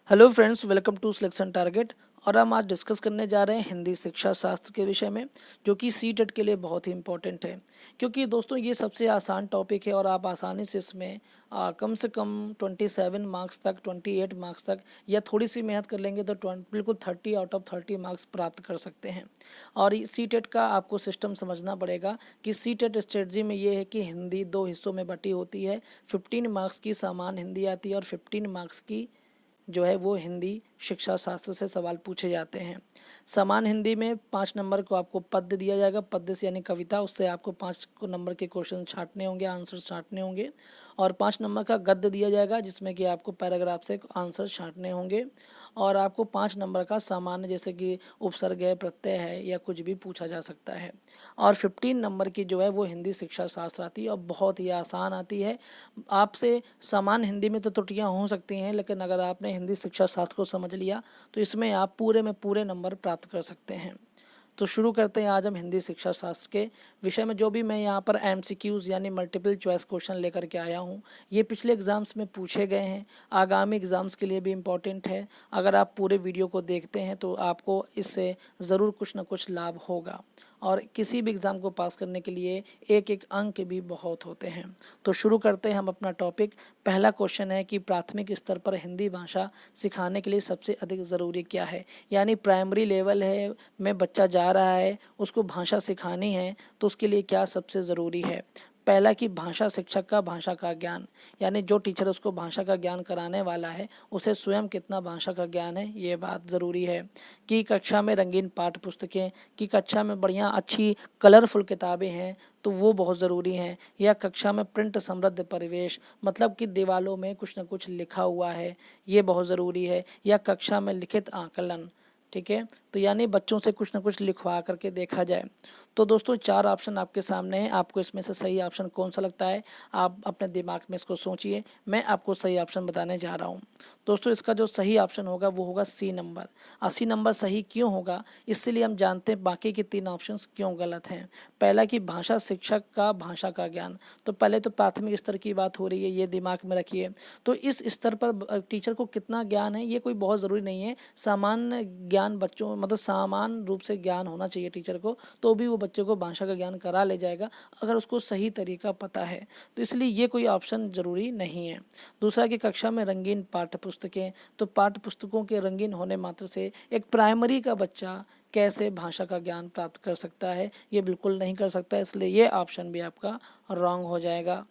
Hello friends, welcome to selection target. और हम आज डिस्कस करने जा रहे हैं हिंदी शिक्षा शास्त्र के विषय में, जो कि सीटेट के लिए बहुत ही इम्पोर्टेंट है। क्योंकि दोस्तों ये सबसे आसान टॉपिक है और आप आसानी से इसमें कम से कम 27 मार्क्स तक, 28 मार्क्स तक, या थोड़ी सी मेहनत कर लेंगे तो बिल्कुल 30 आउट ऑफ 30 मार्क्स प्राप्त कर सकते हैं। और सीटेट का आपको सिस्टम समझना पड़ेगा कि सीटेट स्ट्रेटजी में ये है कि हिंदी दो हिस्सों में बटी होती है। 15 मार्क्स की सामान्य हिंदी आती है और 15 मार्क्स की जो है वो हिंदी शिक्षा शास्त्र से सवाल पूछे जाते हैं। समान हिंदी में 5 नंबर को आपको पद्य दिया जाएगा। पद्य से यानी कविता, उससे आपको 5 नंबर के क्वेश्चन छांटने होंगे, आंसर छांटने होंगे। और 5 नंबर का गद्य दिया जाएगा, जिसमें कि आपको पैराग्राफ से आंसर छांटने होंगे। और आपको 5 नंबर का सामान्य, जैसे कि उपसर्ग है, प्रत्यय है, या कुछ भी पूछा जा सकता है। और 15 नंबर की जो है वो हिंदी शिक्षा शास्त्र आती है और बहुत ही आसान आती है। आपसे सामान्य हिंदी में तो त्रुटियां हो सकती हैं, लेकिन अगर आपने हिंदी शिक्षा शास्त्र को समझ लिया तो इसमें आप पूरे में पूरे नंबर प्राप्त कर सकते हैं। तो शुरू करते हैं आज हम हिंदी शिक्षा शास्त्र के विषय में। जो भी मैं यहाँ पर एमसीक्यूज़ यानी मल्टीपल चॉइस क्वेश्चन लेकर के आया हूँ, ये पिछले एग्ज़ाम्स में पूछे गए हैं, आगामी एग्ज़ाम्स के लिए भी इम्पॉर्टेंट है। अगर आप पूरे वीडियो को देखते हैं तो आपको इससे ज़रूर कुछ ना कुछ लाभ होगा। और किसी भी एग्ज़ाम को पास करने के लिए एक एक अंक भी बहुत होते हैं। तो शुरू करते हैं हम अपना टॉपिक। पहला क्वेश्चन है कि प्राथमिक स्तर पर हिंदी भाषा सिखाने के लिए सबसे अधिक ज़रूरी क्या है। यानी प्राइमरी लेवल है में बच्चा जा रहा है, उसको भाषा सिखानी है, तो उसके लिए क्या सबसे ज़रूरी है। पहला कि भाषा शिक्षक का भाषा का ज्ञान, यानी जो टीचर उसको भाषा का ज्ञान कराने वाला है उसे स्वयं कितना भाषा का ज्ञान है, ये बात ज़रूरी है। कि कक्षा में रंगीन पाठ्य पुस्तकें, कि कक्षा में बढ़िया अच्छी कलरफुल किताबें हैं तो वो बहुत ज़रूरी हैं। या कक्षा में प्रिंट समृद्ध परिवेश, मतलब कि दीवालों में कुछ न कुछ लिखा हुआ है, ये बहुत ज़रूरी है। या कक्षा में लिखित आकलन, ठीक है, तो यानी बच्चों से कुछ न कुछ लिखवा करके देखा जाए। तो दोस्तों 4 ऑप्शन आपके सामने हैं, आपको इसमें से सही ऑप्शन कौन सा लगता है आप अपने दिमाग में इसको सोचिए। मैं आपको सही ऑप्शन बताने जा रहा हूँ। दोस्तों इसका जो सही ऑप्शन होगा वो होगा सी नंबर। 80 नंबर सही क्यों होगा, इसलिए हम जानते हैं बाकी के 3 ऑप्शंस क्यों गलत हैं। पहला कि भाषा शिक्षक का भाषा का ज्ञान, तो पहले तो प्राथमिक स्तर की बात हो रही है, ये दिमाग में रखिए। तो इस स्तर पर टीचर को कितना ज्ञान है ये कोई बहुत ज़रूरी नहीं है। सामान्य ज्ञान बच्चों, मतलब सामान्य रूप से ज्ञान होना चाहिए टीचर को, तो भी वो बच्चों को भाषा का ज्ञान करा ले जाएगा अगर उसको सही तरीका पता है। तो इसलिए ये कोई ऑप्शन ज़रूरी नहीं है। दूसरा कि कक्षा में रंगीन पाठ्य पुस्तकें, तो पाठ्य पुस्तकों के रंगीन होने मात्र से एक प्राइमरी का बच्चा कैसे भाषा का ज्ञान प्राप्त कर सकता है, ये बिल्कुल नहीं कर सकता, इसलिए ये ऑप्शन भी आपका रॉन्ग हो जाएगा।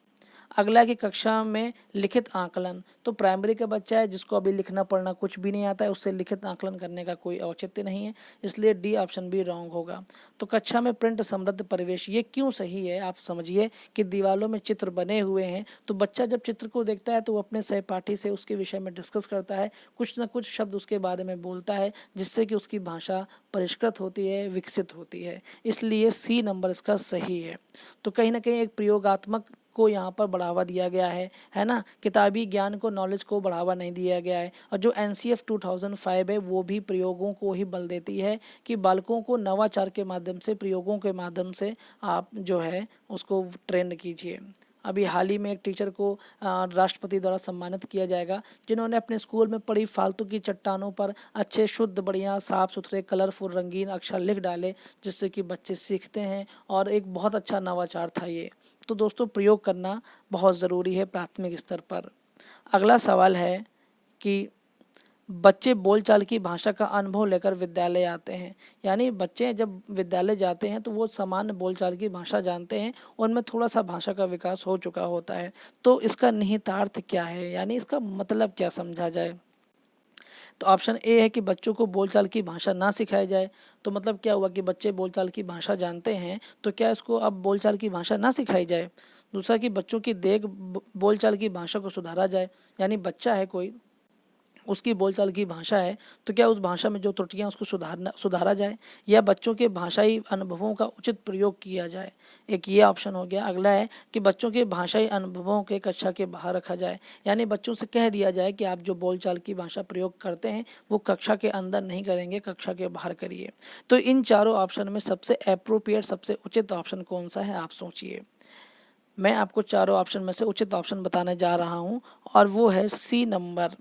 अगला की कक्षा में लिखित आकलन, तो प्राइमरी का बच्चा है जिसको अभी लिखना पढ़ना कुछ भी नहीं आता है, उससे लिखित आकलन करने का कोई औचित्य नहीं है, इसलिए डी ऑप्शन भी रॉन्ग होगा। तो कक्षा में प्रिंट समृद्ध परिवेश, ये क्यों सही है आप समझिए कि दीवालों में चित्र बने हुए हैं, तो बच्चा जब चित्र को देखता है तो वो अपने सहपाठी से उसके विषय में डिस्कस करता है, कुछ ना कुछ शब्द उसके बारे में बोलता है, जिससे कि उसकी भाषा परिष्कृत होती है, विकसित होती है, इसलिए सी नंबर इसका सही है। तो कहीं ना कहीं एक प्रयोगात्मक को यहाँ पर बढ़ावा दिया गया है ना, किताबी ज्ञान को, नॉलेज को बढ़ावा नहीं दिया गया है। और जो NCF 2005 है वो भी प्रयोगों को ही बल देती है कि बालकों को नवाचार के माध्यम से, प्रयोगों के माध्यम से आप जो है उसको ट्रेंड कीजिए। अभी हाल ही में एक टीचर को राष्ट्रपति द्वारा सम्मानित किया जाएगा, जिन्होंने अपने स्कूल में पड़ी फालतू की चट्टानों पर अच्छे शुद्ध बढ़िया साफ़ सुथरे कलरफुल रंगीन अक्षर लिख डाले, जिससे कि बच्चे सीखते हैं, और एक बहुत अच्छा नवाचार था ये। तो दोस्तों प्रयोग करना बहुत ज़रूरी है प्राथमिक स्तर पर। अगला सवाल है कि बच्चे बोलचाल की भाषा का अनुभव लेकर विद्यालय आते हैं, यानी बच्चे जब विद्यालय जाते हैं तो वो सामान्य बोलचाल की भाषा जानते हैं, उनमें थोड़ा सा भाषा का विकास हो चुका होता है। तो इसका निहितार्थ क्या है, यानी इसका मतलब क्या समझा जाए। तो ऑप्शन ए है कि बच्चों को बोलचाल की भाषा ना सिखाई जाए। तो मतलब क्या हुआ कि बच्चे बोलचाल की भाषा जानते हैं, तो क्या इसको अब बोलचाल की भाषा ना सिखाई जाए। दूसरा कि बच्चों की बोलचाल की भाषा को सुधारा जाए, यानी बच्चा है कोई, उसकी बोलचाल की भाषा है, तो क्या उस भाषा में जो त्रुटियां उसको सुधारा जाए, या बच्चों के भाषाई अनुभवों का उचित प्रयोग किया जाए। एक ये ऑप्शन हो गया। अगला है कि बच्चों के भाषाई अनुभवों के कक्षा के बाहर रखा जाए, यानी बच्चों से कह दिया जाए कि आप जो बोलचाल की भाषा प्रयोग करते हैं वो कक्षा के अंदर नहीं करेंगे, कक्षा के बाहर करिए। तो इन चारों ऑप्शन में सबसे अप्रोप्रिएट, सबसे उचित ऑप्शन कौन सा है आप सोचिए। मैं आपको चारों ऑप्शन में से उचित ऑप्शन बताने जा रहा हूँ, और वो है सी नंबर,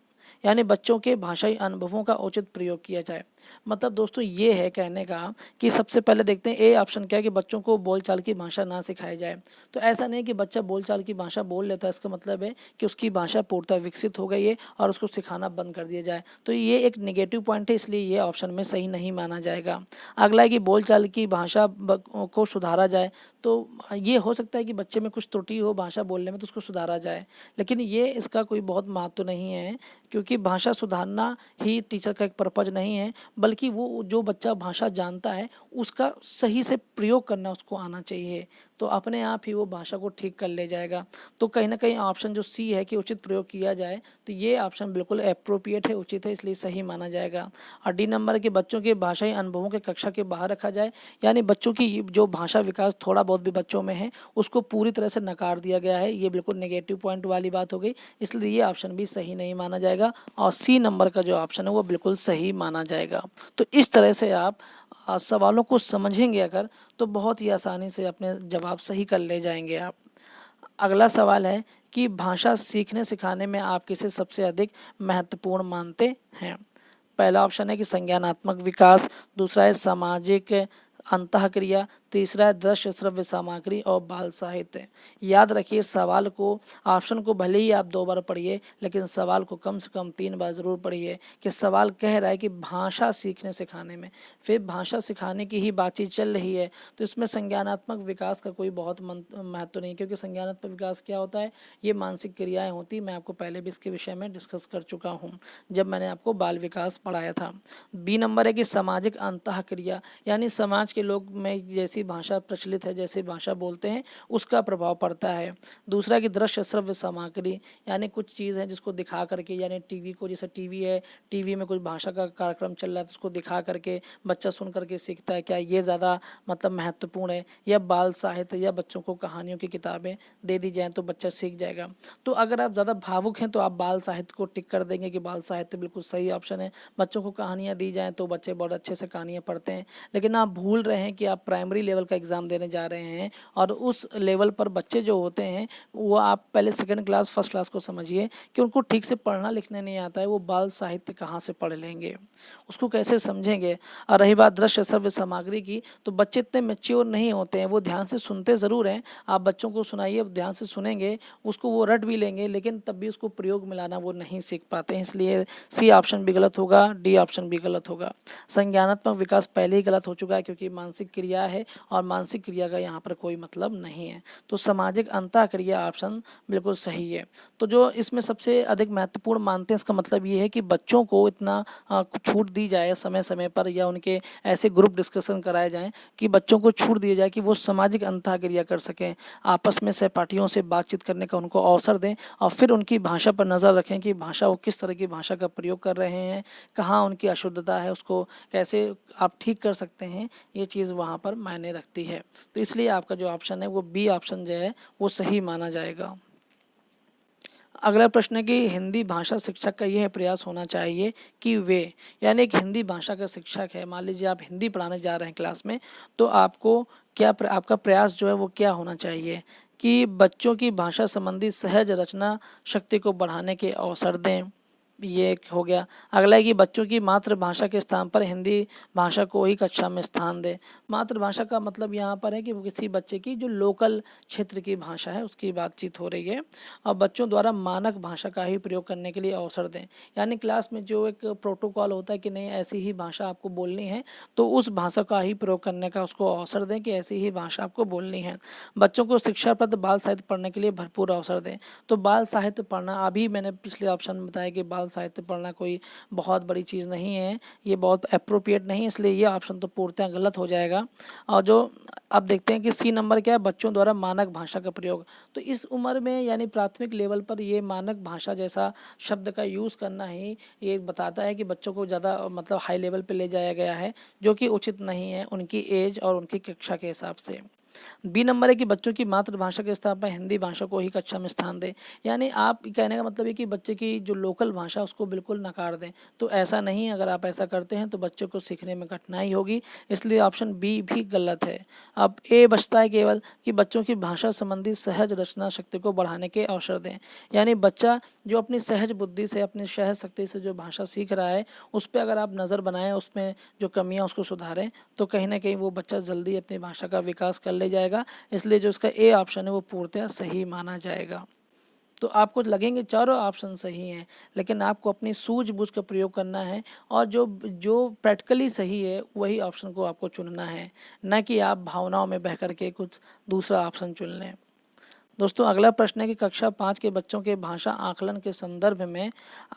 यानी बच्चों के भाषाई अनुभवों का उचित प्रयोग किया जाए। मतलब दोस्तों ये है कहने का कि सबसे पहले देखते हैं ए ऑप्शन क्या है कि बच्चों को बोलचाल की भाषा ना सिखाई जाए। तो ऐसा नहीं कि बच्चा बोलचाल की भाषा बोल लेता है, इसका मतलब है कि उसकी भाषा पूर्णतः विकसित हो गई है और उसको सिखाना बंद कर दिया जाए। तो ये एक नेगेटिव पॉइंट है, इसलिए ये ऑप्शन में सही नहीं माना जाएगा। अगला है कि बोलचाल की भाषा को सुधारा जाए। तो ये हो सकता है कि बच्चे में कुछ त्रुटि हो भाषा बोलने में तो उसको सुधारा जाए, लेकिन ये इसका कोई बहुत महत्व नहीं है, क्योंकि भाषा सुधारना ही टीचर का एक पर्पज नहीं है, बल्कि वो जो बच्चा भाषा जानता है उसका सही से प्रयोग करना उसको आना चाहिए, तो अपने आप ही वो भाषा को ठीक कर ले जाएगा। तो कहीं ना कहीं ऑप्शन जो सी है कि उचित प्रयोग किया जाए, तो ये ऑप्शन बिल्कुल एप्रोप्रिएट है, उचित है, इसलिए सही माना जाएगा। और डी नंबर के बच्चों के भाषाई अनुभवों के कक्षा के बाहर रखा जाए, यानी बच्चों की जो भाषा विकास थोड़ा बहुत भी बच्चों में है उसको पूरी तरह से नकार दिया गया है, ये बिल्कुल नेगेटिव पॉइंट वाली बात हो गई, इसलिए ये ऑप्शन भी सही नहीं माना जाएगा और सी नंबर का जो ऑप्शन है वो बिल्कुल सही माना जाएगा। तो इस तरह से आप सवालों को समझेंगे अगर, तो बहुत ही आसानी से अपने जवाब सही कर ले जाएंगे आप। अगला सवाल है कि भाषा सीखने सिखाने में आप किसे सबसे अधिक महत्वपूर्ण मानते हैं। पहला ऑप्शन है कि संज्ञानात्मक विकास, दूसरा है सामाजिक अंतःक्रिया, तीसरा है दृश्य श्रव्य सामग्री और बाल साहित्य। याद रखिए सवाल को, ऑप्शन को भले ही आप 2 बार पढ़िए, लेकिन सवाल को कम से कम 3 बार ज़रूर पढ़िए कि सवाल कह रहा है कि भाषा सीखने सिखाने में, फिर भाषा सिखाने की ही बातचीत चल रही है, तो इसमें संज्ञानात्मक विकास का कोई बहुत महत्व नहीं, क्योंकि संज्ञानात्मक विकास क्या होता है, ये मानसिक क्रियाएँ होती, मैं आपको पहले भी इसके विषय में डिस्कस कर चुका हूँ जब मैंने आपको बाल विकास पढ़ाया था। बी नंबर है कि सामाजिक अंतःक्रिया, यानी समाज के लोग में जैसी भाषा प्रचलित है, जैसे भाषा बोलते हैं उसका प्रभाव पड़ता है। दूसरा कि दृश्य श्रव्य सामग्री, यानी कुछ चीज़ है जिसको दिखा करके, यानी टीवी को, जैसे टीवी है, टीवी में कुछ भाषा का कार्यक्रम चल रहा है तो उसको दिखा करके बच्चा सुन करके सीखता है, क्या ये ज़्यादा मतलब महत्वपूर्ण है, या बाल साहित्य या बच्चों को कहानियों की किताबें दे दी जाएँ तो बच्चा सीख जाएगा। तो अगर आप ज़्यादा भावुक हैं तो आप बाल साहित्य को टिक कर देंगे कि बाल साहित्य बिल्कुल सही ऑप्शन है, बच्चों को कहानियाँ दी जाएँ तो बच्चे बहुत अच्छे से कहानियाँ पढ़ते हैं। लेकिन आप भूल रहे हैं कि आप प्राइमरी लेवल का एग्ज़ाम देने जा रहे हैं और उस लेवल पर बच्चे जो होते हैं वो, आप पहले सेकंड क्लास फर्स्ट क्लास को समझिए कि उनको ठीक से पढ़ना लिखने नहीं आता है, वो बाल साहित्य कहाँ से पढ़ लेंगे, उसको कैसे समझेंगे। और रही बात दृश्य श्रव्य सामग्री की, तो बच्चे इतने मैच्योर नहीं होते हैं, वो ध्यान से सुनते ज़रूर हैं, आप बच्चों को सुनाइए ध्यान से सुनेंगे, उसको वो रट भी लेंगे, लेकिन तब भी उसको प्रयोग में लाना वो नहीं सीख पाते हैं, इसलिए सी ऑप्शन भी गलत होगा, डी ऑप्शन भी गलत होगा। संज्ञानात्मक विकास पहले ही गलत हो चुका है, क्योंकि मानसिक क्रिया है और मानसिक क्रिया का यहाँ पर कोई मतलब नहीं है, तो सामाजिक अंतःक्रिया ऑप्शन बिल्कुल सही है। तो जो इसमें सबसे अधिक महत्वपूर्ण मानते हैं, इसका मतलब ये है कि बच्चों को इतना छूट दी जाए समय समय पर, या उनके ऐसे ग्रुप डिस्कशन कराए जाएँ कि बच्चों को छूट दी जाए कि वो सामाजिक अंतःक्रिया कर सकें, आपस में सहपाठियों से बातचीत करने का उनको अवसर दें, और फिर उनकी भाषा पर नज़र रखें कि भाषा, वो किस तरह की भाषा का प्रयोग कर रहे हैं, कहाँ उनकी अशुद्धता है, उसको कैसे आप ठीक कर सकते हैं, ये चीज़ वहाँ पर मायने रखती है। तो इसलिए आपका जो ऑप्शन है वो बी ऑप्शन जो है वो सही माना जाएगा। अगला प्रश्न है कि हिंदी भाषा शिक्षक का यह प्रयास होना चाहिए कि वे, यानी एक हिंदी भाषा का शिक्षक है, मान लीजिए आप हिंदी पढ़ाने जा रहे हैं क्लास में, तो आपको क्या आपका प्रयास जो है वो क्या होना चाहिए कि बच्चों की भाषा संबंधी सहज रचना शक्ति को बढ़ाने के अवसर दें, ये एक हो गया। अगला है कि बच्चों की मातृभाषा के स्थान पर हिंदी भाषा को ही कक्षा में स्थान दें। मातृभाषा का मतलब यहाँ पर है कि वो किसी बच्चे की जो लोकल क्षेत्र की भाषा है उसकी बातचीत हो रही है, और बच्चों द्वारा मानक भाषा का ही प्रयोग करने के लिए अवसर दें, यानी क्लास में जो एक प्रोटोकॉल होता है कि नहीं ऐसी ही भाषा आपको बोलनी है, तो उस भाषा का ही प्रयोग करने का उसको अवसर दें कि ऐसी ही भाषा आपको बोलनी है। बच्चों को शिक्षाप्रद बाल साहित्य पढ़ने के लिए भरपूर अवसर दें। तो बाल साहित्य पढ़ना, अभी मैंने पिछले ऑप्शन में बताया कि बाल साहित्य पढ़ना कोई बहुत बड़ी चीज़ नहीं है, ये बहुत अप्रोप्रिएट नहीं है, इसलिए ये ऑप्शन तो पूर्णतः गलत हो जाएगा। और जो अब देखते हैं कि सी नंबर क्या है, बच्चों द्वारा मानक भाषा का प्रयोग। तो इस उम्र में यानी प्राथमिक लेवल पर ये मानक भाषा जैसा शब्द का यूज़ करना ही ये बताता है कि बच्चों को ज़्यादा मतलब हाई लेवल पे ले जाया गया है, जो कि उचित नहीं है उनकी एज और उनकी कक्षा के हिसाब से। बी नंबर है कि बच्चों की मातृभाषा के स्थान पर हिंदी भाषा को ही कक्षा में स्थान दें। यानी आप कहने का मतलब है कि बच्चे की जो लोकल भाषा उसको बिल्कुल नकार दें, तो ऐसा नहीं है। अगर आप ऐसा करते हैं तो बच्चे को सीखने में कठिनाई होगी, इसलिए ऑप्शन बी भी गलत है। अब ए बचता है केवल कि बच्चों की भाषा संबंधी सहज रचना शक्ति को बढ़ाने के अवसर दें। यानी बच्चा जो अपनी सहज बुद्धि से, अपनी सहज शक्ति से जो भाषा सीख रहा है, उस पर अगर आप नज़र बनाएं, उसमें जो कमियां उसको सुधारें, तो कहीं ना कहीं वो बच्चा जल्दी अपनी भाषा का विकास कर ले जाएगा। इसलिए जो उसका ए ऑप्शन है वो पूर्णतः सही माना जाएगा। तो आपको लगेंगे चारों ऑप्शन सही हैं, लेकिन आपको अपनी सूझबूझ का प्रयोग करना है और जो जो प्रैक्टिकली सही है वही ऑप्शन को आपको चुनना है, न कि आप भावनाओं में बह करके कुछ दूसरा ऑप्शन चुन लें। दोस्तों अगला प्रश्न है कि कक्षा 5 के बच्चों के भाषा आकलन के संदर्भ में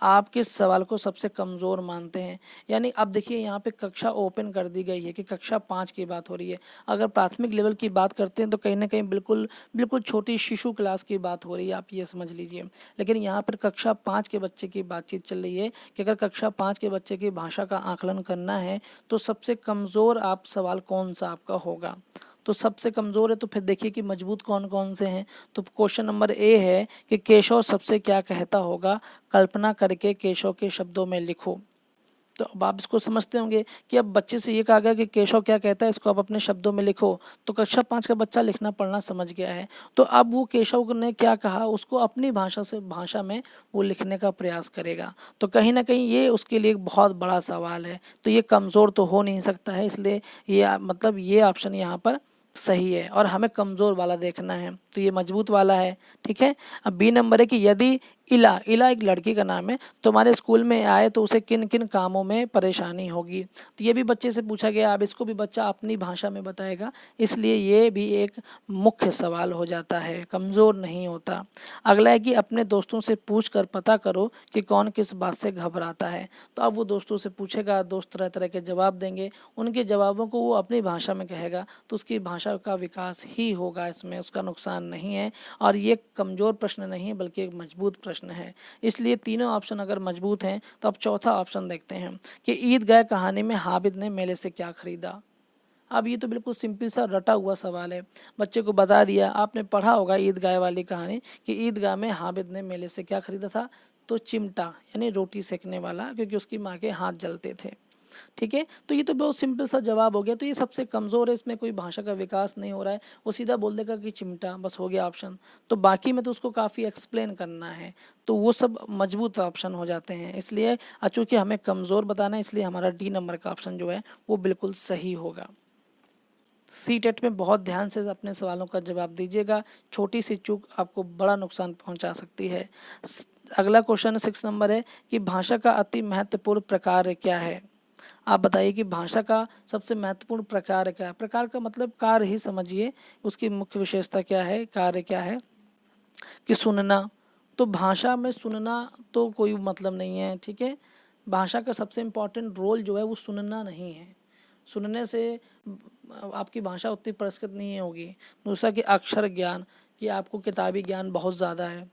आप किस सवाल को सबसे कमज़ोर मानते हैं। यानी अब देखिए यहाँ पे कक्षा ओपन कर दी गई है कि कक्षा 5 की बात हो रही है। अगर प्राथमिक लेवल की बात करते हैं तो कहीं ना कहीं बिल्कुल बिल्कुल छोटी शिशु क्लास की बात हो रही है, आप ये समझ लीजिए। लेकिन यहाँ पर कक्षा 5 के बच्चे की बातचीत चल रही है कि अगर कक्षा 5 के बच्चे की भाषा का आकलन करना है तो सबसे कमज़ोर आप सवाल कौन सा आपका होगा। तो सबसे कमज़ोर है तो फिर देखिए कि मजबूत कौन कौन से हैं। तो क्वेश्चन नंबर ए है कि केशव सबसे क्या कहता होगा, कल्पना करके केशव के शब्दों में लिखो। तो अब आप इसको समझते होंगे कि अब बच्चे से ये कहा गया कि केशव क्या कहता है, इसको आप अपने शब्दों में लिखो। तो कक्षा 5 का बच्चा लिखना पढ़ना समझ गया है, तो अब वो केशव ने क्या कहा उसको अपनी भाषा में वो लिखने का प्रयास करेगा। तो कहीं ना कहीं ये उसके लिए एक बहुत बड़ा सवाल है, तो ये कमज़ोर तो हो नहीं सकता है, इसलिए ये मतलब ये ऑप्शन यहाँ पर सही है और हमें कमज़ोर वाला देखना है, तो ये मजबूत वाला है। ठीक है। अब बी नंबर है कि यदि इला इला एक लड़की का नाम है, तुम्हारे स्कूल में आए तो उसे किन किन कामों में परेशानी होगी। तो ये भी बच्चे से पूछा गया, अब इसको भी बच्चा अपनी भाषा में बताएगा, इसलिए ये भी एक मुख्य सवाल हो जाता है, कमज़ोर नहीं होता। अगला है कि अपने दोस्तों से पूछ कर पता करो कि कौन किस बात से घबराता है। तो अब वो दोस्तों से पूछेगा, दोस्त तरह तरह के जवाब देंगे, उनके जवाबों को वो अपनी भाषा में कहेगा, तो उसकी भाषा का विकास ही होगा, इसमें उसका नुकसान नहीं है। और ये कमज़ोर प्रश्न नहीं है बल्कि एक मजबूत प्रश्न है, इसलिए तीनों ऑप्शन अगर मजबूत हैं तो अब चौथा ऑप्शन देखते हैं कि ईदगाह कहानी में हामिद ने मेले से क्या खरीदा। अब ये तो बिल्कुल सिंपल सा रटा हुआ सवाल है, बच्चे को बता दिया, आपने पढ़ा होगा ईदगाह वाली कहानी कि ईदगाह में हामिद ने मेले से क्या खरीदा था, तो चिमटा यानी रोटी सेकने वाला, क्योंकि उसकी माँ के हाथ जलते थे। ठीक है, तो ये तो बहुत सिंपल सा जवाब हो गया। तो ये सबसे कमज़ोर है, इसमें कोई भाषा का विकास नहीं हो रहा है, वो सीधा बोल देगा कि चिमटा, बस हो गया ऑप्शन। तो बाकी में तो उसको काफ़ी एक्सप्लेन करना है, तो वो सब मजबूत ऑप्शन हो जाते हैं। इसलिए चूँकि हमें कमज़ोर बताना है, इसलिए हमारा डी नंबर का ऑप्शन जो है वो बिल्कुल सही होगा। सी टेट में बहुत ध्यान से अपने सवालों का जवाब दीजिएगा, छोटी सी चूक आपको बड़ा नुकसान पहुंचा सकती है। अगला क्वेश्चन 6 नंबर है कि भाषा का अति महत्वपूर्ण प्रकार क्या है। आप बताइए कि भाषा का सबसे महत्वपूर्ण प्रकार क्या है। प्रकार का मतलब कार्य ही समझिए, उसकी मुख्य विशेषता क्या है, कार्य क्या है कि सुनना। तो भाषा में सुनना तो कोई मतलब नहीं है। ठीक है, भाषा का सबसे इम्पोर्टेंट रोल जो है वो सुनना नहीं है, सुनने से आपकी भाषा उतनी परिष्कृत नहीं होगी। दूसरा कि अक्षर ज्ञान, कि आपको किताबी ज्ञान बहुत ज़्यादा है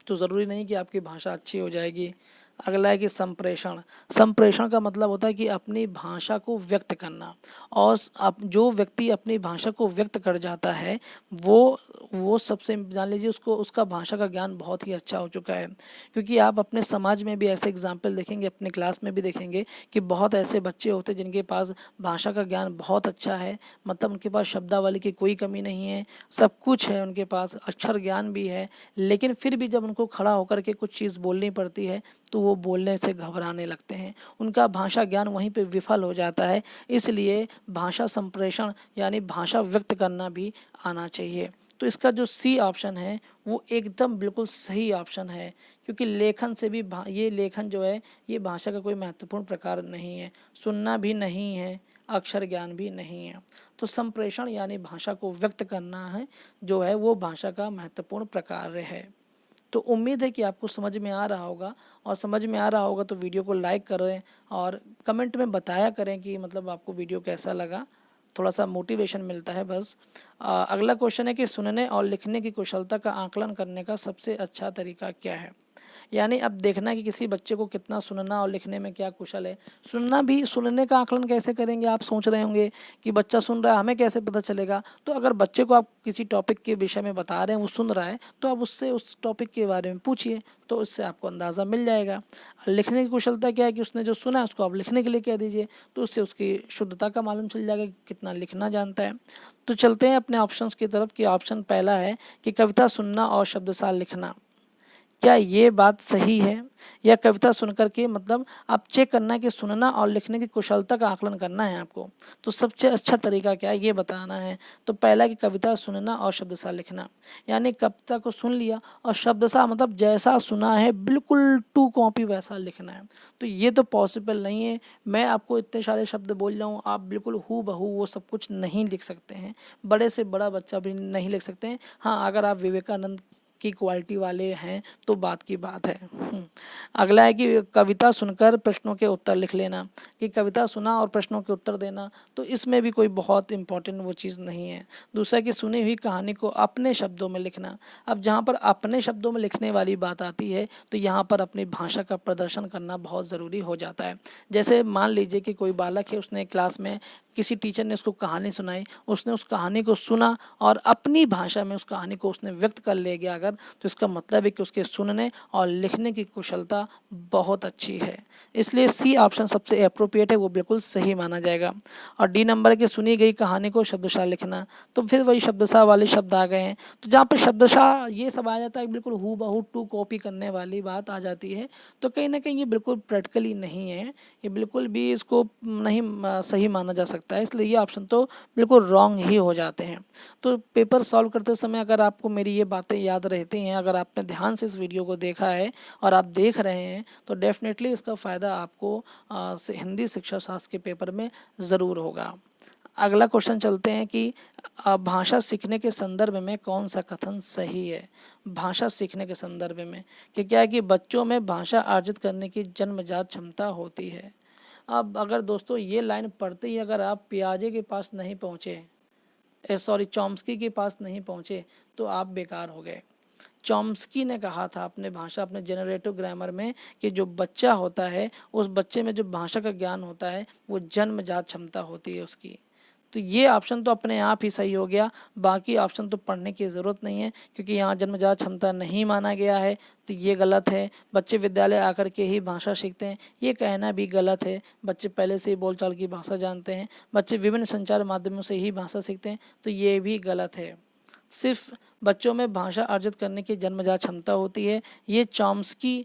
तो ज़रूरी नहीं कि आपकी भाषा अच्छी हो जाएगी। अगला है कि संप्रेषण। संप्रेषण का मतलब होता है कि अपनी भाषा को व्यक्त करना, और जो व्यक्ति अपनी भाषा को व्यक्त कर जाता है वो सबसे जान लीजिए उसको उसका भाषा का ज्ञान बहुत ही अच्छा हो चुका है। क्योंकि आप अपने समाज में भी ऐसे एग्जाम्पल देखेंगे, अपने क्लास में भी देखेंगे कि बहुत ऐसे बच्चे होते हैं जिनके पास भाषा का ज्ञान बहुत अच्छा है, मतलब उनके पास शब्दावली की कोई कमी नहीं है, सब कुछ है उनके पास, अक्षर ज्ञान भी है, लेकिन फिर भी जब उनको खड़ा होकर के कुछ चीज़ बोलनी पड़ती है तो वो बोलने से घबराने लगते हैं, उनका भाषा ज्ञान वहीं पे विफल हो जाता है। इसलिए भाषा संप्रेषण यानी भाषा व्यक्त करना भी आना चाहिए। तो इसका जो सी ऑप्शन है वो एकदम बिल्कुल सही ऑप्शन है, क्योंकि लेखन से भी ये लेखन जो है ये भाषा का कोई महत्वपूर्ण प्रकार नहीं है, सुनना भी नहीं है, अक्षर ज्ञान भी नहीं है। तो संप्रेषण यानी भाषा को व्यक्त करना है जो है वो भाषा का महत्वपूर्ण प्रकार है। तो उम्मीद है कि आपको समझ में आ रहा होगा, और समझ में आ रहा होगा तो वीडियो को लाइक करें और कमेंट में बताया करें कि मतलब आपको वीडियो कैसा लगा, थोड़ा सा मोटिवेशन मिलता है बस। अगला क्वेश्चन है कि सुनने और लिखने की कुशलता का आकलन करने का सबसे अच्छा तरीका क्या है। यानी अब देखना कि किसी बच्चे को कितना सुनना और लिखने में क्या कुशल है। सुनने का आकलन कैसे करेंगे, आप सोच रहे होंगे कि बच्चा सुन रहा है हमें कैसे पता चलेगा। तो अगर बच्चे को आप किसी टॉपिक के विषय में बता रहे हैं, वो सुन रहा है, तो आप उससे उस टॉपिक के बारे में पूछिए, तो उससे आपको अंदाज़ा मिल जाएगा। लिखने की कुशलता क्या है कि उसने जो सुना है उसको आप लिखने के लिए कह दीजिए, तो उससे उसकी शुद्धता का मालूम चल जाएगा कि कितना लिखना जानता है। तो चलते हैं अपने ऑप्शंस की तरफ कि ऑप्शन पहला है कि कविता सुनना और शब्दसार लिखना, क्या ये बात सही है? या कविता सुनकर के मतलब आप चेक करना है कि सुनना और लिखने की कुशलता का आकलन करना है आपको, तो सबसे अच्छा तरीका क्या है ये बताना है। तो पहला कि कविता सुनना और शब्दसार लिखना, यानी कविता को सुन लिया और शब्दसार मतलब जैसा सुना है बिल्कुल टू कॉपी वैसा लिखना है। तो ये तो पॉसिबल नहीं है। मैं आपको इतने सारे शब्द बोल रहा हूँ, आप बिल्कुल हू बहू वो सब कुछ नहीं लिख सकते हैं, बड़े से बड़ा बच्चा भी नहीं लिख सकते हैं। हाँ, अगर आप विवेकानंद की क्वालिटी वाले हैं तो बात की बात है। अगला है कि कविता सुनकर प्रश्नों के उत्तर लिख लेना, कि कविता सुना और प्रश्नों के उत्तर देना, तो इसमें भी कोई बहुत इम्पोर्टेंट वो चीज़ नहीं है। दूसरा कि सुनी हुई कहानी को अपने शब्दों में लिखना। अब जहाँ पर अपने शब्दों में लिखने वाली बात आती है तो यहाँ पर अपनी भाषा का प्रदर्शन करना बहुत ज़रूरी हो जाता है। जैसे मान लीजिए कि कोई बालक है, उसने क्लास में किसी टीचर ने उसको कहानी सुनाई, उसने उस कहानी को सुना और अपनी भाषा में उस कहानी को उसने व्यक्त कर ले गया अगर, तो इसका मतलब है कि उसके सुनने और लिखने की कुशलता बहुत अच्छी है। इसलिए सी ऑप्शन सबसे अप्रोप्रिएट है, वो बिल्कुल सही माना जाएगा। और डी नंबर की सुनी गई कहानी को शब्दशः लिखना, तो फिर वही शब्दशः वाले शब्द आ गए हैं। तो जहाँ पर शब्दशः ये सब आ जाता है बिल्कुल हू बहू टू कॉपी करने वाली बात आ जाती है, तो कहीं ना कहीं ये बिल्कुल प्रैक्टिकली नहीं है, ये बिल्कुल भी इसको नहीं सही माना जा सकता है। इसलिए ये ऑप्शन तो बिल्कुल रॉन्ग ही हो जाते हैं। तो पेपर सॉल्व करते समय अगर आपको मेरी ये बातें याद रहती हैं, अगर आपने ध्यान से इस वीडियो को देखा है और आप देख रहे हैं, तो डेफिनेटली इसका फ़ायदा आपको हिंदी शिक्षा शास्त्र के पेपर में ज़रूर होगा। अगला क्वेश्चन चलते हैं कि भाषा सीखने के संदर्भ में कौन सा कथन सही है। भाषा सीखने के संदर्भ में कि क्या है कि बच्चों में भाषा अर्जित करने की जन्मजात क्षमता होती है। अब अगर दोस्तों ये लाइन पढ़ते ही अगर आप पियाजे के पास नहीं पहुँचे, चॉम्स्की के पास नहीं पहुँचे, तो आप बेकार हो गए। चॉम्स्की ने कहा था अपने जनरेटिव ग्रामर में कि जो बच्चा होता है उस बच्चे में जो भाषा का ज्ञान होता है वो जन्मजात क्षमता होती है उसकी। तो ये ऑप्शन तो अपने आप ही सही हो गया, बाकी ऑप्शन तो पढ़ने की ज़रूरत नहीं है क्योंकि यहाँ जन्मजात क्षमता नहीं माना गया है, तो ये गलत है। बच्चे विद्यालय आकर के ही भाषा सीखते हैं, ये कहना भी गलत है। बच्चे पहले से ही बोलचाल की भाषा जानते हैं, बच्चे विभिन्न संचार माध्यमों से ही भाषा सीखते हैं, तो ये भी गलत है। सिर्फ बच्चों में भाषा अर्जित करने की जन्मजात क्षमता होती है। ये चॉम्स्की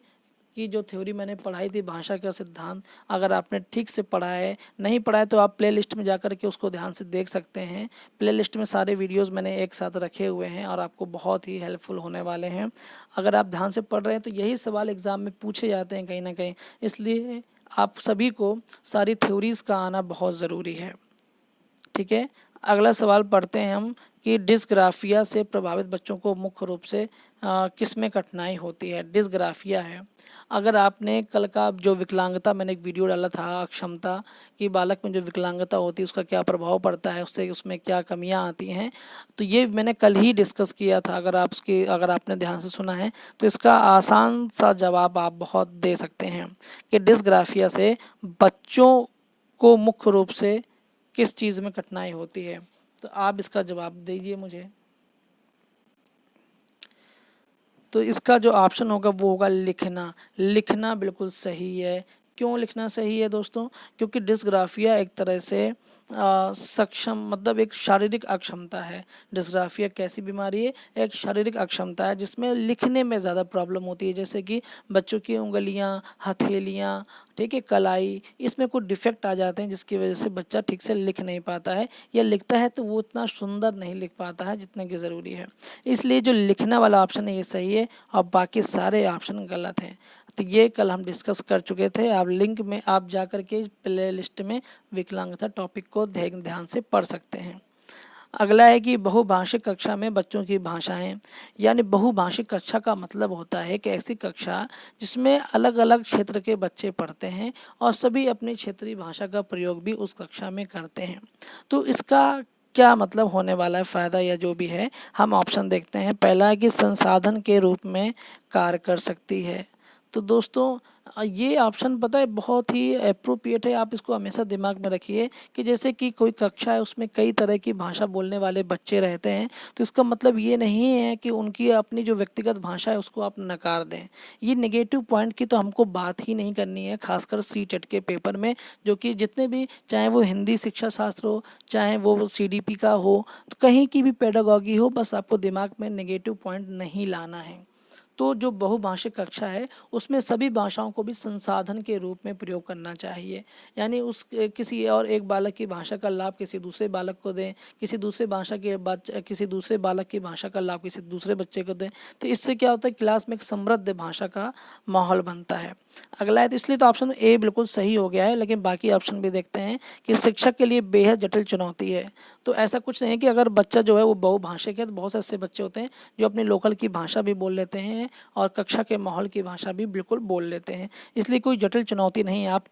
की जो थ्योरी मैंने पढ़ाई थी भाषा का सिद्धांत, अगर आपने ठीक से पढ़ा है, नहीं पढ़ा है तो आप प्लेलिस्ट में जाकर के उसको ध्यान से देख सकते हैं। प्लेलिस्ट में सारे वीडियोस मैंने एक साथ रखे हुए हैं और आपको बहुत ही हेल्पफुल होने वाले हैं। अगर आप ध्यान से पढ़ रहे हैं तो यही सवाल एग्ज़ाम में पूछे जाते हैं कहीं ना कहीं, इसलिए आप सभी को सारी थ्योरीज़ का आना बहुत ज़रूरी है। ठीक है, अगला सवाल पढ़ते हैं हम कि डिस्ग्राफिया से प्रभावित बच्चों को मुख्य रूप से किस में कठिनाई होती है। डिस्ग्राफिया है, अगर आपने कल का जो विकलांगता मैंने एक वीडियो डाला था, अक्षमता कि बालक में जो विकलांगता होती है उसका क्या प्रभाव पड़ता है, उससे उसमें क्या कमियां आती हैं, तो ये मैंने कल ही डिस्कस किया था। अगर आपने ध्यान से सुना है तो इसका आसान सा जवाब आप बहुत दे सकते हैं कि डिस्ग्राफिया से बच्चों को मुख्य रूप से किस चीज़ में कठिनाई होती है। तो आप इसका जवाब दीजिए मुझे। तो इसका जो ऑप्शन होगा वो होगा लिखना। लिखना बिल्कुल सही है। क्यों लिखना सही है दोस्तों? क्योंकि डिस्ग्राफिया एक तरह से सक्षम मतलब एक शारीरिक अक्षमता है। डिस्ग्राफिया कैसी बीमारी है? एक शारीरिक अक्षमता है जिसमें लिखने में ज़्यादा प्रॉब्लम होती है, जैसे कि बच्चों की उंगलियां, हथेलियां, ठीक है, कलाई, इसमें कुछ डिफेक्ट आ जाते हैं जिसकी वजह से बच्चा ठीक से लिख नहीं पाता है, या लिखता है तो वो उतना सुंदर नहीं लिख पाता है जितना कि ज़रूरी है। इसलिए जो लिखना वाला ऑप्शन है ये सही है और बाकी सारे ऑप्शन गलत हैं। तो ये कल हम डिस्कस कर चुके थे, आप लिंक में आप जा कर के प्ले लिस्ट में विकलांगता टॉपिक को ध्यान से पढ़ सकते हैं। अगला है कि बहुभाषिक कक्षा में बच्चों की भाषाएं, यानी बहुभाषिक कक्षा का मतलब होता है कि ऐसी कक्षा जिसमें अलग अलग क्षेत्र के बच्चे पढ़ते हैं और सभी अपनी क्षेत्रीय भाषा का प्रयोग भी उस कक्षा में करते हैं। तो इसका क्या मतलब होने वाला है, फ़ायदा या जो भी है, हम ऑप्शन देखते हैं। पहला है कि संसाधन के रूप में कार्य कर सकती है। तो दोस्तों ये ऑप्शन पता है बहुत ही एप्रोप्रिएट है, आप इसको हमेशा दिमाग में रखिए कि जैसे कि कोई कक्षा है उसमें कई तरह की भाषा बोलने वाले बच्चे रहते हैं, तो इसका मतलब ये नहीं है कि उनकी अपनी जो व्यक्तिगत भाषा है उसको आप नकार दें। ये नेगेटिव पॉइंट की तो हमको बात ही नहीं करनी है, खासकर सीटेट के पेपर में, जो कि जितने भी, चाहे वो हिंदी शिक्षा शास्त्र हो, चाहे वो सीडीपी का हो, तो कहीं की भी पेडागॉजी हो, बस आपको दिमाग में नेगेटिव पॉइंट नहीं लाना है। तो जो बहुभाषिक कक्षा है उसमें सभी भाषाओं को भी संसाधन के रूप में प्रयोग करना चाहिए, यानी उस किसी और एक बालक की भाषा का लाभ किसी दूसरे बालक को दें, किसी दूसरे बालक की भाषा का लाभ किसी दूसरे बच्चे को दें। तो इससे क्या होता है, क्लास में एक समृद्ध भाषा का माहौल बनता है। अगला है, तो इसलिए तो ऑप्शन ए बिल्कुल सही हो गया है, लेकिन बाकी ऑप्शन भी देखते हैं कि शिक्षक के लिए बेहद जटिल चुनौती है। तो ऐसा कुछ नहीं है कि अगर बच्चा जो है वो बहुभाषिक है, तो बहुत से ऐसे बच्चे होते हैं जो अपनी लोकल की भाषा भी बोल लेते हैं और कक्षा के माहौल की भाषा भी बिल्कुल बोल लेते हैं, इसलिए कोई जटिल चुनौती नहीं है। आप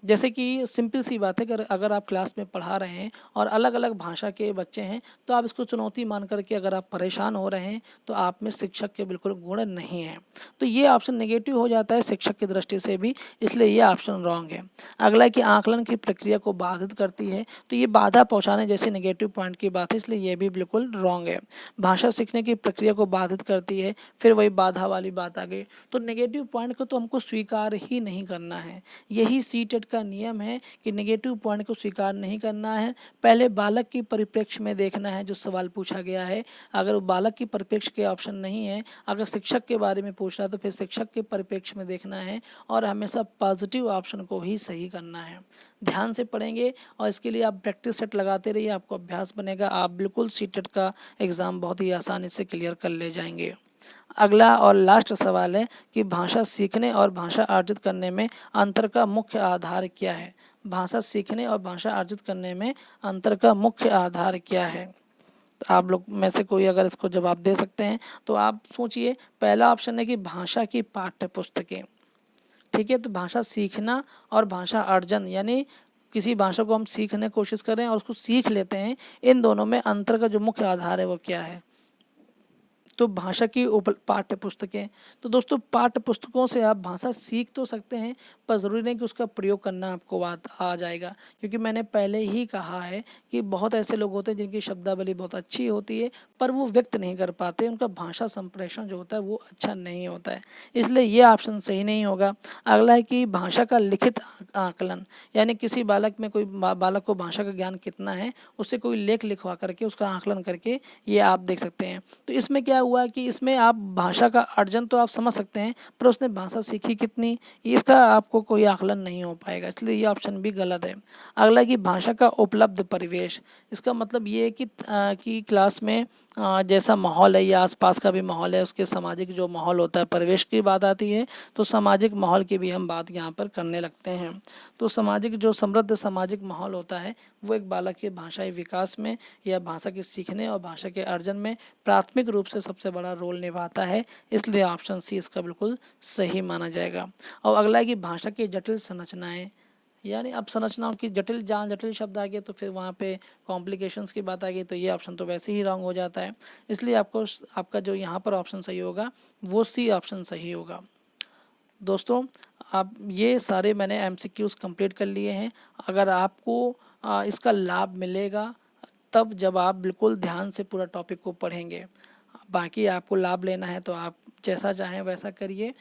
जैसे कि सिंपल सी बात है कि अगर आप क्लास में पढ़ा रहे हैं और अलग अलग भाषा के बच्चे हैं, तो आप इसको चुनौती मान करके अगर आप परेशान हो रहे हैं तो आप में शिक्षक के बिल्कुल गुण नहीं है। तो ये ऑप्शन नेगेटिव हो जाता है शिक्षक की दृष्टि से भी, इसलिए ये ऑप्शन रॉन्ग है। अगला है कि आकलन की प्रक्रिया को बाधित करती है, तो ये बाधा पहुंचाने जैसे नेगेटिव पॉइंट की बात है, इसलिए ये भी बिल्कुल रॉन्ग है। भाषा सीखने की प्रक्रिया को बाधित करती है, फिर वही बाधा वाली बात आ गई। तो नेगेटिव पॉइंट को तो हमको स्वीकार ही नहीं करना है, यही सीटेट का नियम है कि नेगेटिव पॉइंट को स्वीकार नहीं करना है। पहले बालक की परिप्रेक्ष्य में देखना है जो सवाल पूछा गया है, अगर बालक की परिप्रेक्ष्य के ऑप्शन नहीं है, अगर शिक्षक के बारे में पूछ रहा है तो फिर शिक्षक के परिप्रेक्ष्य में देखना है और हमेशा पॉजिटिव ऑप्शन को ही सही करना है। ध्यान से पढ़ेंगे और इसके लिए आप प्रैक्टिस सेट लगाते रहिए, आपको अभ्यास बनेगा, आप बिल्कुल सीटेट का एग्ज़ाम बहुत ही आसानी से क्लियर कर ले जाएंगे। अगला और लास्ट सवाल है कि भाषा सीखने और भाषा अर्जित करने में अंतर का मुख्य आधार क्या है। भाषा सीखने और भाषा अर्जित करने में अंतर का मुख्य आधार क्या है। तो आप लोग में से कोई अगर इसको जवाब दे सकते हैं तो आप सोचिए। पहला ऑप्शन है कि भाषा की पाठ्य पुस्तकें, ठीक है। तो भाषा सीखना और भाषा अर्जन, यानी किसी भाषा को हम सीखने की कोशिश कर रहे हैं और उसको सीख लेते हैं, इन दोनों में अंतर का जो मुख्य आधार है वो क्या है। तो भाषा की पाठ्य पुस्तकें, तो दोस्तों पाठ्य पुस्तकों से आप भाषा सीख तो सकते हैं, पर ज़रूरी नहीं कि उसका प्रयोग करना आपको आ जाएगा, क्योंकि मैंने पहले ही कहा है कि बहुत ऐसे लोग होते हैं जिनकी शब्दावली बहुत अच्छी होती है पर वो व्यक्त नहीं कर पाते, उनका भाषा संप्रेषण जो होता है वो अच्छा नहीं होता है, इसलिए ये ऑप्शन सही नहीं होगा। अगला है कि भाषा का लिखित आकलन, यानी किसी बालक में कोई बालक को भाषा का ज्ञान कितना है उससे कोई लेख लिखवा करके उसका आकलन करके ये आप देख सकते हैं। तो इसमें क्या हुआ कि इसमें आप भाषा का अर्जन तो आप समझ सकते हैं पर उसने भाषा सीखी कितनी, इसका आपको कोई आकलन नहीं हो पाएगा, इसलिए ये ऑप्शन भी गलत है। अगला कि भाषा का उपलब्ध परिवेश, इसका मतलब ये है कि क्लास में जैसा माहौल है या आसपास का भी माहौल है, उसके सामाजिक जो माहौल होता है, परिवेश की बात आती है तो सामाजिक माहौल की भी हम बात यहाँ पर करने लगते हैं। तो सामाजिक जो समृद्ध सामाजिक माहौल होता है वो एक बालक के भाषाई विकास में या भाषा के सीखने और भाषा के अर्जन में प्राथमिक रूप से सबसे बड़ा रोल निभाता है, इसलिए ऑप्शन सी इसका बिल्कुल सही माना जाएगा। और अगला है कि भाषा की जटिल संरचनाएं, यानी अब संरचनाओं की जटिल, जहाँ जटिल शब्द आ गए तो फिर वहाँ पे कॉम्प्लिकेशंस की बात आ गई, तो ये ऑप्शन तो वैसे ही रॉन्ग हो जाता है, इसलिए आपका जो यहाँ पर ऑप्शन सही होगा वो सी ऑप्शन सही होगा। दोस्तों आप ये सारे मैंने एमसीक्यूज़ कंप्लीट कर लिए हैं। अगर आपको इसका लाभ मिलेगा तब जब आप बिल्कुल ध्यान से पूरा टॉपिक को पढ़ेंगे, बाकी आपको लाभ लेना है तो आप जैसा चाहें वैसा करिए,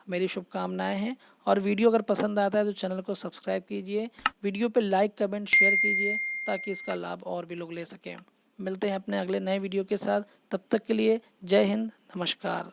मेरी शुभकामनाएं हैं। और वीडियो अगर पसंद आता है तो चैनल को सब्सक्राइब कीजिए, वीडियो पे लाइक कमेंट शेयर कीजिए ताकि इसका लाभ और भी लोग ले सकें। मिलते हैं अपने अगले नए वीडियो के साथ, तब तक के लिए जय हिंद, नमस्कार।